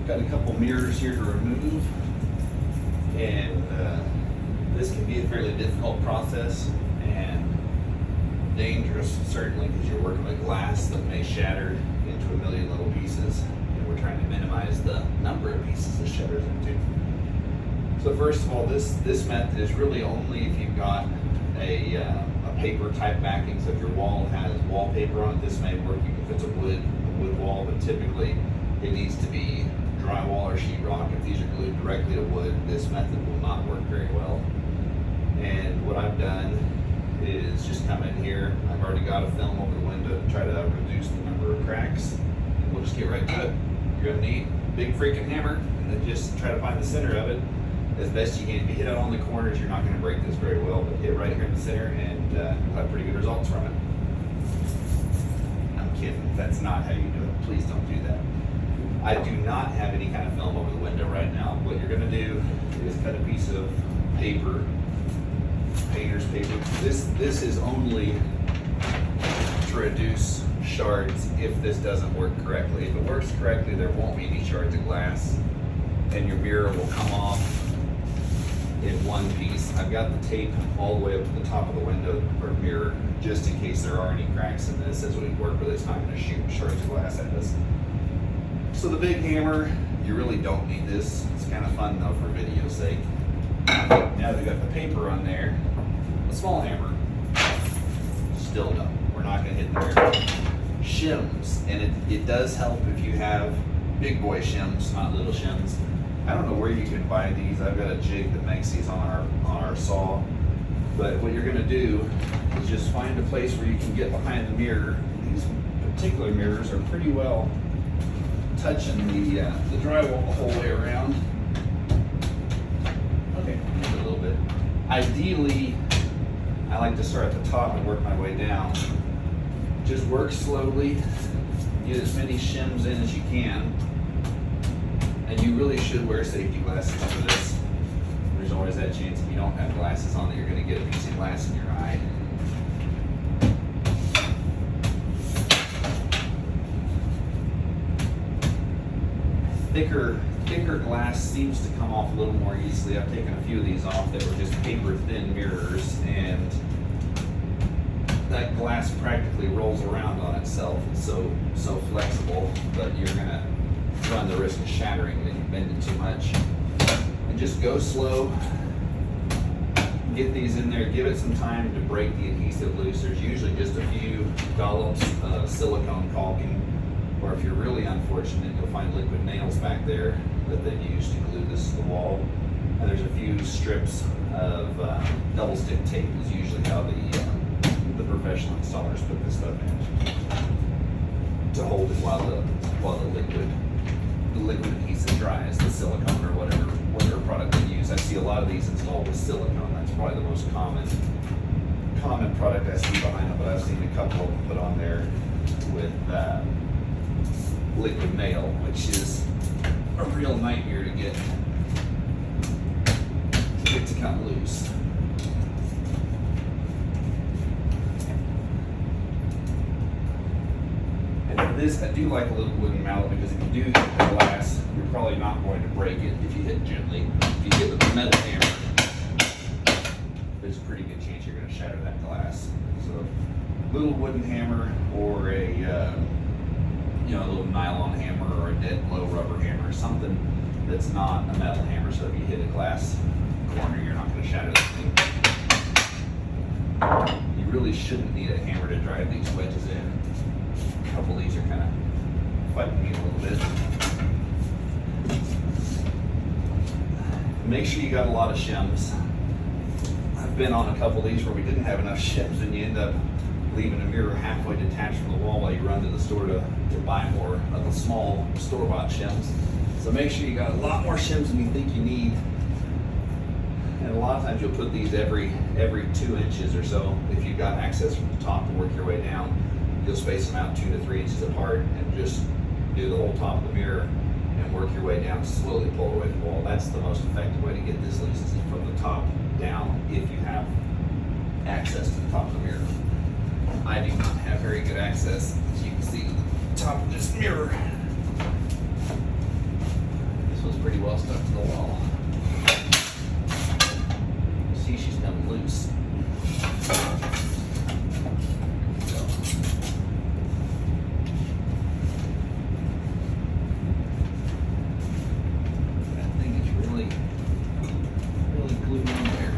Got a couple mirrors here to remove, and this can be a fairly difficult process and dangerous, certainly, because you're working with glass that may shatter into a million little pieces, and we're trying to minimize the number of pieces it shatters into. So first of all, this method is really only if you've got a paper type backing. So if your wall has wallpaper on it, this may work if it's a wood wall, but typically it needs to be drywall or sheetrock. If these are glued directly to wood, this method will not work very well. And what I've done is just come in here. I've already got a film over the window to try to reduce the number of cracks. And we'll just get right to it. You're gonna need a big freaking hammer, and then just try to find the center of it as best you can. If you hit out on the corners, you're not gonna break this very well, but hit right here in the center, and you'll have pretty good results from it. I'm kidding. If that's not how you do it, please don't do that. I do not have any kind of film over the window right now. What you're gonna do is cut a piece of paper, painter's paper. This is only to reduce shards if this doesn't work correctly. If it works correctly, there won't be any shards of glass, and your mirror will come off in one piece. I've got the tape all the way up to the top of the window or mirror, just in case there are any cracks in this. As we work with it, it's not gonna shoot shards of glass at us. So the big hammer, you really don't need this. It's kind of fun though for video's sake. Now that we've got the paper on there, a small hammer, still no, we're not gonna hit the mirror. Shims, and it does help if you have big boy shims, not little shims. I don't know where you can buy these. I've got a jig that makes these on our saw. But what you're gonna do is just find a place where you can get behind the mirror. These particular mirrors are pretty well touching the drywall the whole way around. Okay, a little bit. Ideally, I like to start at the top and work my way down. Just work slowly, get as many shims in as you can, and you really should wear safety glasses for this. There's always that chance if you don't have glasses on that you're going to get a piece of glass in your eye. Thicker glass seems to come off a little more easily. I've taken a few of these off that were just paper thin mirrors, and that glass practically rolls around on itself. It's so flexible, but you're gonna run the risk of shattering if you bend it too much. And just go slow. Get these in there. Give it some time to break the adhesive loose. There's usually just a few dollops of silicone caulking. Or if you're really unfortunate, you'll find liquid nails back there that they use to glue this to the wall. And there's a few strips of double stick tape is usually how the professional installers put this stuff in to hold it while the liquid adhesive dries, the silicone or whatever product they use. I see a lot of these installed with silicone. That's probably the most common product I see behind them, but I've seen a couple of them put on there with liquid nail, which is a real nightmare to get to come loose. And for this, I do like a little wooden mallet, because if you do hit the glass, you're probably not going to break it if you hit gently. If you hit with a metal hammer, there's a pretty good chance you're going to shatter that glass. So, little wooden hammer, or a little nylon hammer, or a dead blow rubber hammer, something that's not a metal hammer, so if you hit a glass corner, you're not going to shatter that thing. You really shouldn't need a hammer to drive these wedges in. A couple of these are kind of fighting me a little bit. Make sure you got a lot of shims. I've been on a couple of these where we didn't have enough shims, and you end up leaving a mirror halfway detached from the wall while you run to the store to buy more of the small store-bought shims. So make sure you got a lot more shims than you think you need. And a lot of times you'll put these every 2 inches or so. If you've got access from the top to work your way down, you'll space them out 2 to 3 inches apart and just do the whole top of the mirror and work your way down, slowly pull away from the wall. That's the most effective way to get this loose, is from the top down if you have access to the top of the mirror. I do not have very good access, as you can see, to the top of this mirror. well stuck to the wall. See, she's coming loose. That thing is really glued in there.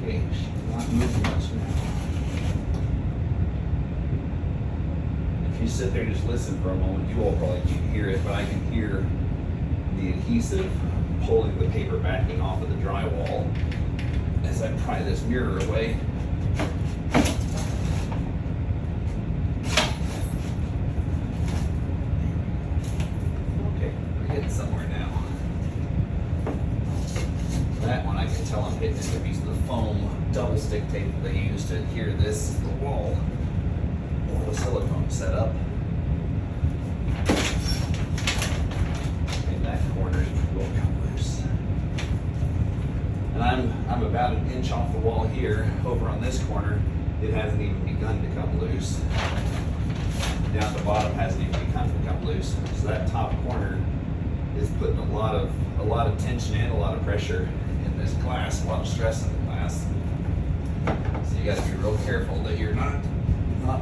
Okay, she's not moving much now. If you sit there and just listen for a moment, you all probably can't hear it, but I can hear the adhesive pulling the paper backing off of the drywall as I pry this mirror away. Okay, we're getting somewhere now. That one I can tell I'm hitting a piece of the foam double stick tape that they use to adhere this to the wall while the silicone set up. And that corner will come loose. And I'm about an inch off the wall here. Over on this corner, it hasn't even begun to come loose. Down at the bottom hasn't even begun to come loose. So that top corner is putting a lot of tension and a lot of pressure in this glass, a lot of stress in the glass. So you got to be real careful that you're not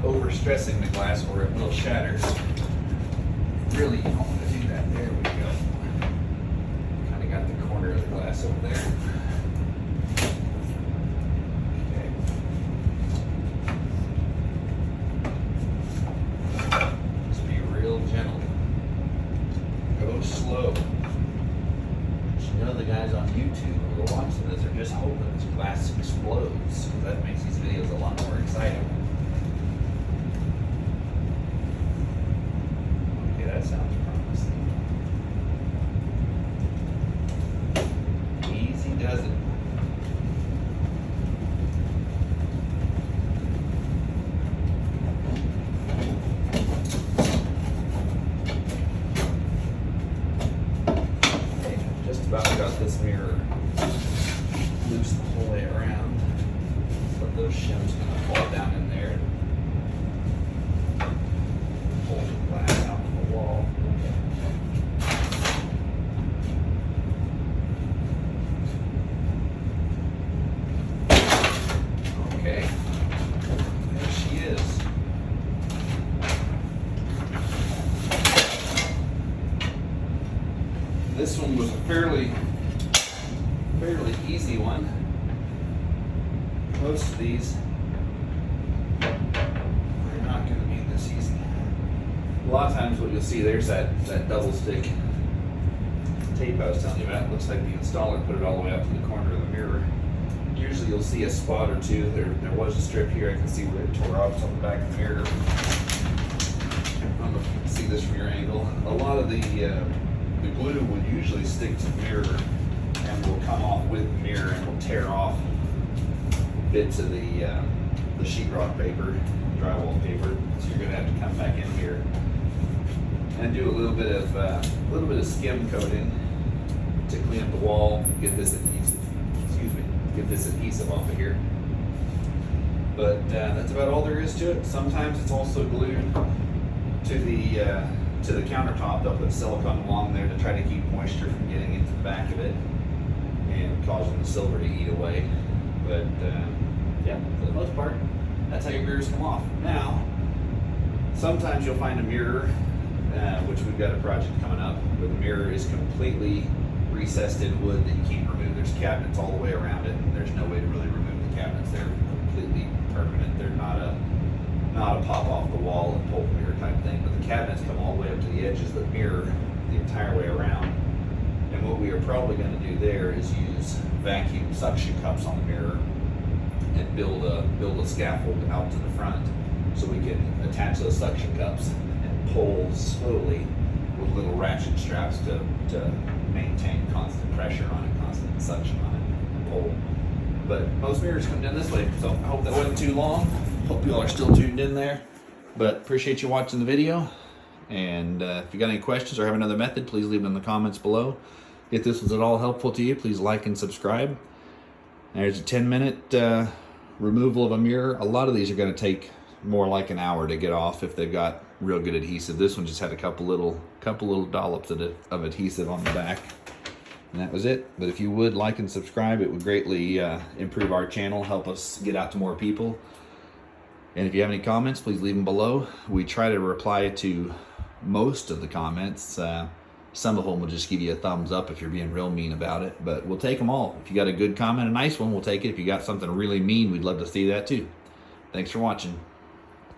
overstressing the glass or it will shatter. Really, you don't want to do that. There we go. Kind of got the corner of the glass over there. Just be real gentle. Go slow. You know, the guys on YouTube who are watching this are just hoping this glass explodes, because that makes these videos a lot more exciting. Okay, that sounds promising. Easy does it. About got this mirror loose the whole way around. Let those shims kind of fall down in there and pull the glass out of the wall. Okay, there she is. This one was a fairly easy one. Most of these are not going to be this easy. A lot of times what you'll see, there's that double stick tape I was telling you about. It looks like the installer put it all the way up to the corner of the mirror. Usually you'll see a spot or two. There was a strip here. I can see where it tore off on the back of the mirror. I don't know if you can see this from your angle. A lot of the glue would usually stick to the mirror and will come off with the mirror and will tear off bits of the sheetrock paper, drywall paper. So you're going to have to come back in here and do a little bit of skim coating to clean up the wall, get this adhesive off of here. But that's about all there is to it. Sometimes it's also glued to the countertop. They'll put silicone along there to try to keep moisture from getting into the back of it and causing the silver to eat away. But yeah, for the most part, that's how your mirrors come off. Now, sometimes you'll find a mirror, which we've got a project coming up, where the mirror is completely recessed in wood that you can't remove. There's cabinets all the way around it, and there's no way to really remove the cabinets. They're completely permanent. They're not a pop off the wall and pull the mirror type thing, but the cabinets come all the way up to the edges of the mirror the entire way around. And what we are probably going to do there is use vacuum suction cups on the mirror and build a scaffold out to the front, so we can attach those suction cups and pull slowly with little ratchet straps to maintain constant pressure on it, constant suction on it, and pull. But most mirrors come down this way, so I hope that wasn't too long. Hope you all are still tuned in there. But appreciate you watching the video. And if you got any questions or have another method, please leave them in the comments below. If this was at all helpful to you, please like and subscribe. There's a 10-minute removal of a mirror. A lot of these are going to take more like an hour to get off if they've got real good adhesive. This one just had a couple little dollops of adhesive on the back, and that was it. But if you would like and subscribe, it would greatly improve our channel, help us get out to more people. And if you have any comments, please leave them below. We try to reply to most of the comments. Some of them will just give you a thumbs up if you're being real mean about it, but we'll take them all. If you got a good comment, a nice one, we'll take it. If you got something really mean, we'd love to see that too. Thanks for watching.